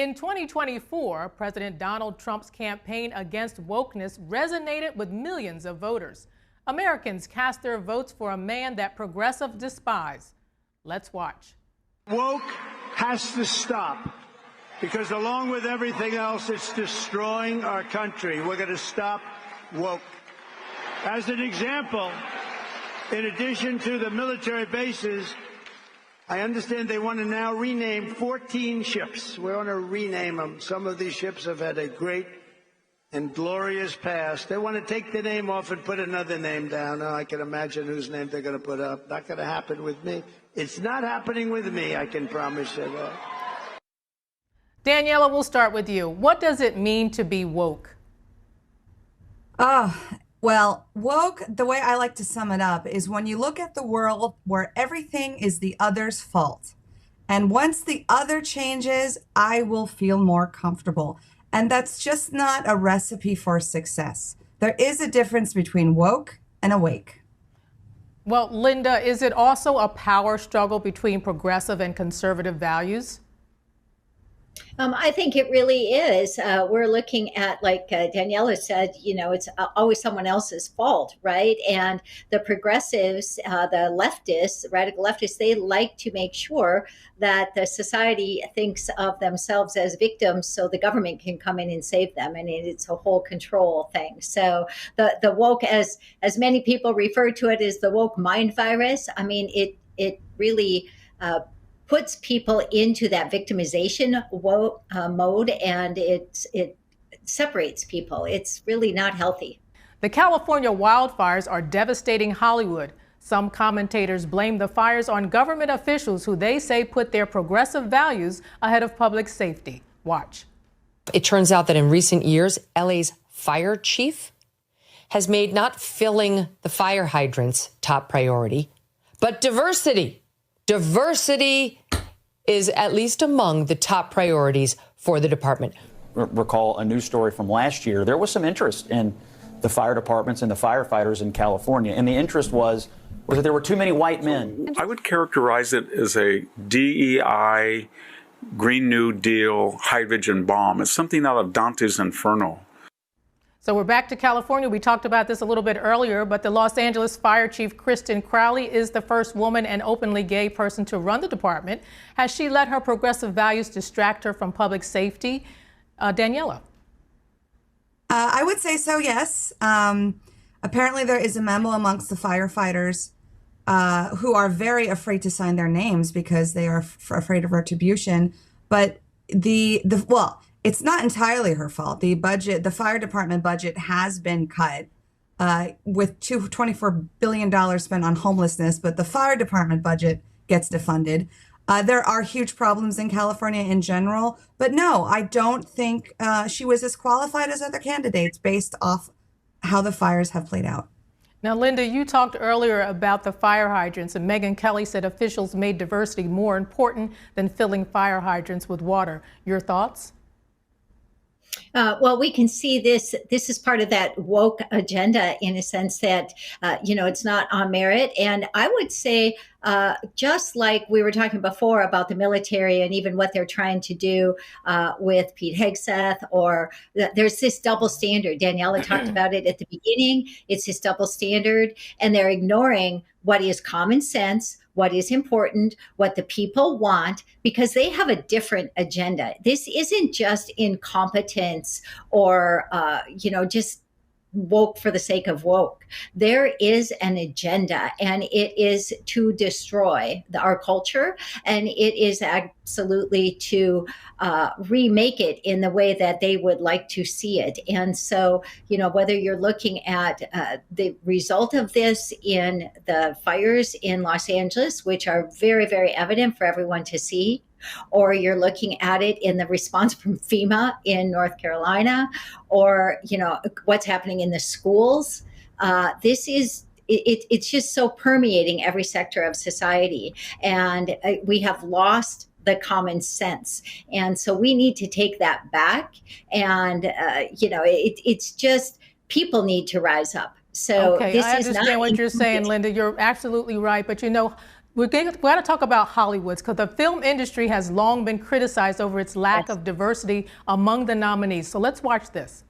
In 2024, President Donald Trump's campaign against wokeness resonated with millions of voters. Americans cast their votes for a man that progressives despise. Let's watch. Woke has to stop because along with everything else, it's destroying our country. We're going to stop woke. As an example, in addition to the military bases, I understand they want to now rename 14 ships. We want to rename them. Some of these ships have had a great and glorious past. They want to take the name off and put another name down. Oh, I can imagine whose name they're going to put up. Not going to happen with me. It's not happening with me, I can promise you that. Daniella, we'll start with you. What does it mean to be woke? Well, woke, the way I like to sum it up is when you look at the world where everything is the other's fault. And once the other changes, I will feel more comfortable. And that's just not a recipe for success. There is a difference between woke and awake. Well, Linda, is it also a power struggle between progressive and conservative values? I think it really is. We're looking at, like Daniella said, it's always someone else's fault, right? And the progressives, the leftists, radical leftists, they like to make sure that the society thinks of themselves as victims so the government can come in and save them. And it's a whole control thing. So the woke, as many people refer to it, is the woke mind virus. I mean, it really puts people into that victimization mode, and it separates people. It's really not healthy. The California wildfires are devastating Hollywood. Some commentators blame the fires on government officials who they say put their progressive values ahead of public safety. Watch. It turns out that in recent years, LA's fire chief has made not filling the fire hydrants top priority, but diversity. Diversity is at least among the top priorities for the department. Recall a news story from last year. There was some interest in the fire departments and the firefighters in California, and the interest was that there were too many white men. I would characterize it as a DEI, Green New Deal, hydrogen bomb. It's something out of Dante's Inferno. So we're back to California. We talked about this a little bit earlier, but the Los Angeles Fire Chief Kristen Crowley is the first woman and openly gay person to run the department. Has she let her progressive values distract her from public safety? Daniella. I would say so, yes. Apparently there is a memo amongst the firefighters who are very afraid to sign their names because they are afraid of retribution. But well, it's not entirely her fault. The fire department budget has been cut with $24 billion spent on homelessness, but the fire department budget gets defunded. There are huge problems in California in general, but no, I don't think she was as qualified as other candidates based off how the fires have played out. Now, Linda, you talked earlier about the fire hydrants, and Megyn Kelly said officials made diversity more important than filling fire hydrants with water. Your thoughts? Well, we can see this is part of that woke agenda in a sense that, it's not on merit. And I would say, just like we were talking before about the military and even what they're trying to do with Pete Hegseth, or there's this double standard. Daniela talked about it at the beginning. It's this double standard, and they're ignoring what is common sense, what is important, what the people want, because they have a different agenda. This isn't just incompetence or, just woke for the sake of woke. There is an agenda, and it is to destroy our culture, and it is absolutely to remake it in the way that they would like to see it. And so, whether you're looking at the result of this in the fires in Los Angeles, which are very, very evident for everyone to see, or you're looking at it in the response from FEMA in North Carolina, or, what's happening in the schools. It's just so permeating every sector of society. And we have lost the common sense. And so we need to take that back. And, it's just people need to rise up. So okay, this I is understand not what you're saying, Linda. You're absolutely right. But We got to talk about Hollywood because the film industry has long been criticized over its lack of diversity among the nominees. So let's watch this.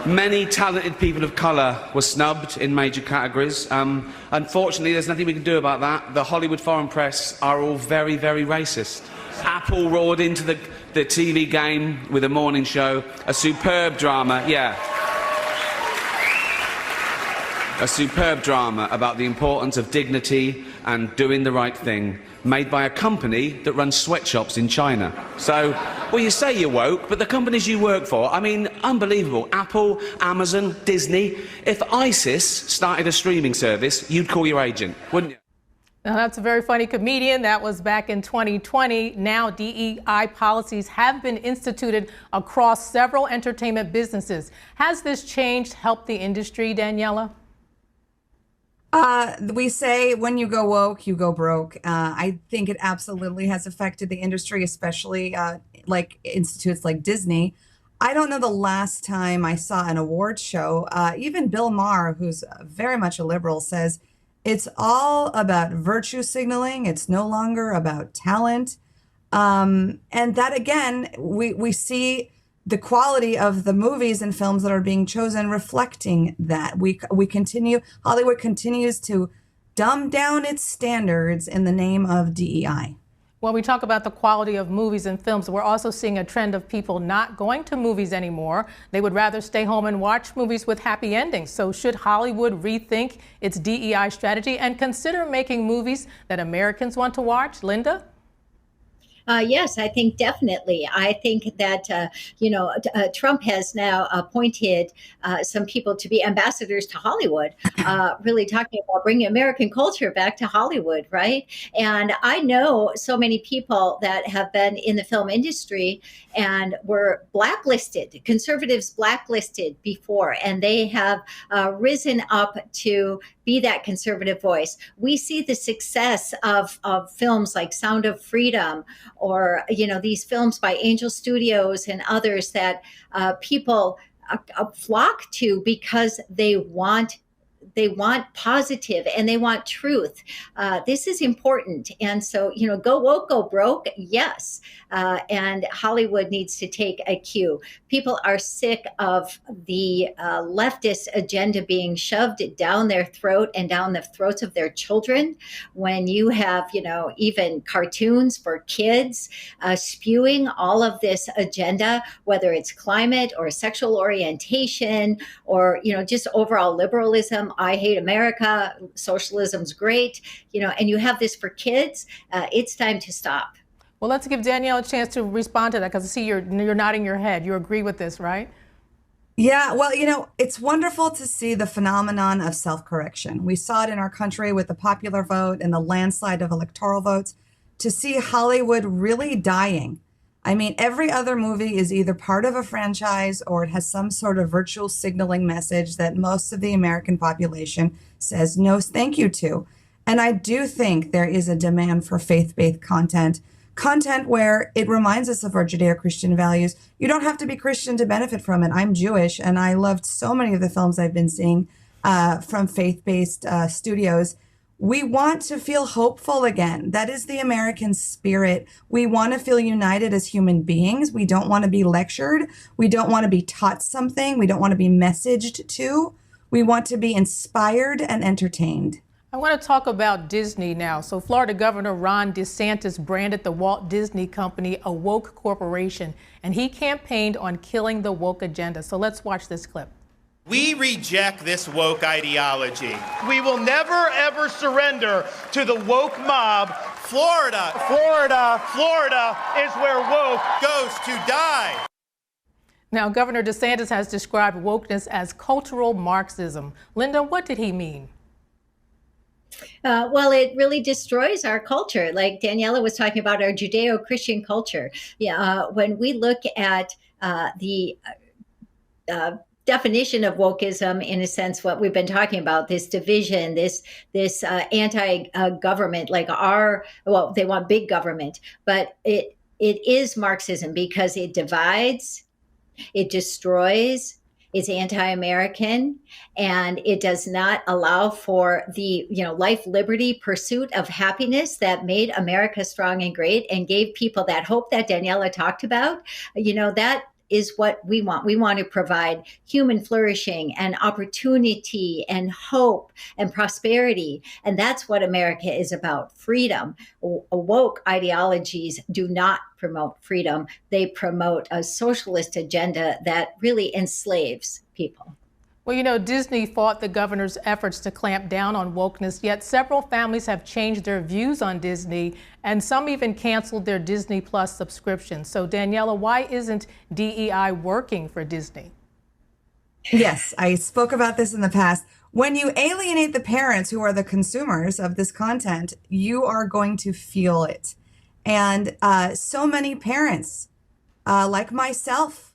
Many talented people of colour were snubbed in major categories. Unfortunately, there's nothing we can do about that. The Hollywood foreign press are all very, very racist. Apple roared into the TV game with a morning show, a superb drama, a superb drama about the importance of dignity and doing the right thing, made by a company that runs sweatshops in China. So, well, you say you're woke, but the companies you work for, I mean, unbelievable. Apple, Amazon, Disney. If ISIS started a streaming service, you'd call your agent, wouldn't you? Now, that's a very funny comedian. That was back in 2020. Now, DEI policies have been instituted across several entertainment businesses. Has this change helped the industry, Daniella? We say when you go woke, you go broke. I think it absolutely has affected the industry, especially like institutes like Disney. I don't know the last time I saw an awards show. Even Bill Maher, who's very much a liberal, says it's all about virtue signaling. It's no longer about talent. And that, again, we see the quality of the movies and films that are being chosen reflecting that. Hollywood continues to dumb down its standards in the name of DEI. When we talk about the quality of movies and films, we're also seeing a trend of people not going to movies anymore. They would rather stay home and watch movies with happy endings. So should Hollywood rethink its DEI strategy and consider making movies that Americans want to watch? Linda? Yes, I think definitely. I think that, Trump has now appointed some people to be ambassadors to Hollywood, really talking about bringing American culture back to Hollywood, right? And I know so many people that have been in the film industry and were blacklisted, conservatives blacklisted before, and they have risen up to be that conservative voice. We see the success of films like Sound of Freedom, or these films by Angel Studios and others that people flock to because they want positive and they want truth. This is important. And so, go woke, go broke. Yes. And Hollywood needs to take a cue. People are sick of the leftist agenda being shoved down their throat and down the throats of their children. When you have, even cartoons for kids spewing all of this agenda, whether it's climate or sexual orientation or, just overall liberalism. I hate America, socialism's great, and you have this for kids, it's time to stop. Well, let's give Danielle a chance to respond to that, because I see you're nodding your head. You agree with this, right? Yeah, well, it's wonderful to see the phenomenon of self-correction. We saw it in our country with the popular vote and the landslide of electoral votes, to see Hollywood really dying. I mean, every other movie is either part of a franchise or it has some sort of virtual signaling message that most of the American population says no thank you to. And I do think there is a demand for faith-based content where it reminds us of our Judeo-Christian values. You don't have to be Christian to benefit from it. I'm Jewish, and I loved so many of the films I've been seeing from faith-based studios. We want to feel hopeful again. That is the American spirit. We want to feel united as human beings. We don't want to be lectured. We don't want to be taught something. We don't want to be messaged to. We want to be inspired and entertained. I want to talk about Disney now. So Florida Governor Ron DeSantis branded the Walt Disney Company a woke corporation, and he campaigned on killing the woke agenda. So let's watch this clip. We reject this woke ideology. We will never, ever surrender to the woke mob. Florida is where woke goes to die. Now, Governor DeSantis has described wokeness as cultural Marxism. Linda, what did he mean? Well, it really destroys our culture. Like Daniella was talking about, our Judeo-Christian culture. When we look at the definition of wokeism, in a sense, what we've been talking about, this division, this anti-government, they want big government, but it is Marxism because it divides, it destroys, It's anti-American, and it does not allow for the, life, liberty, pursuit of happiness that made America strong and great and gave people that hope that Daniella talked about. That is what we want. We want to provide human flourishing and opportunity and hope and prosperity. And that's what America is about, freedom. Woke ideologies do not promote freedom. They promote a socialist agenda that really enslaves people. Well, Disney fought the governor's efforts to clamp down on wokeness, yet several families have changed their views on Disney, and some even canceled their Disney Plus subscriptions. So, Daniella, why isn't DEI working for Disney? Yes, I spoke about this in the past. When you alienate the parents who are the consumers of this content, you are going to feel it. And so many parents, like myself,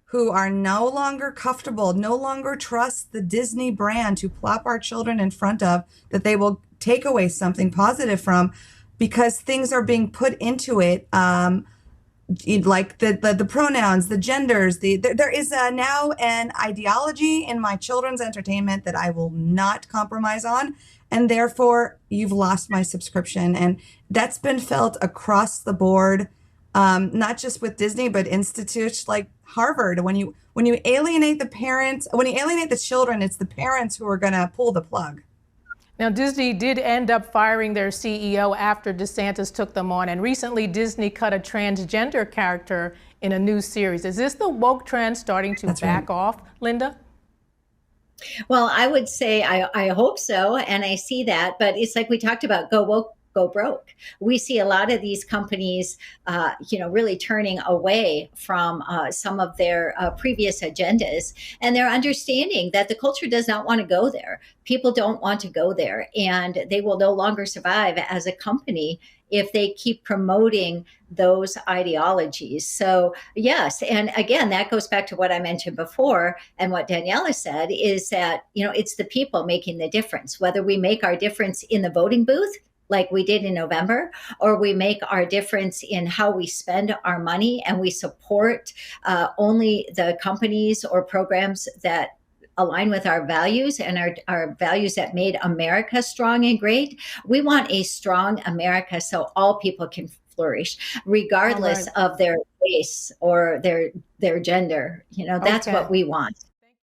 who are no longer comfortable, no longer trust the Disney brand to plop our children in front of, that they will take away something positive from, because things are being put into it, like the pronouns, the genders. There is now an ideology in my children's entertainment that I will not compromise on, and therefore you've lost my subscription. And that's been felt across the board. Not just with Disney, but institutes like Harvard. When you alienate the parents, when you alienate the children, it's the parents who are going to pull the plug. Now, Disney did end up firing their CEO after DeSantis took them on. And recently, Disney cut a transgender character in a new series. Is this the woke trend starting to back off, Linda? Well, I would say I hope so. And I see that. But it's like we talked about, go woke, go broke. We see a lot of these companies, really turning away from some of their previous agendas, and they're understanding that the culture does not want to go there. People don't want to go there, and they will no longer survive as a company if they keep promoting those ideologies. So yes, and again, that goes back to what I mentioned before, and what Daniella said is that, it's the people making the difference, whether we make our difference in the voting booth like we did in November, or we make our difference in how we spend our money and we support only the companies or programs that align with our values and our values that made America strong and great. We want a strong America so all people can flourish, regardless of their race or their gender. That's what we want.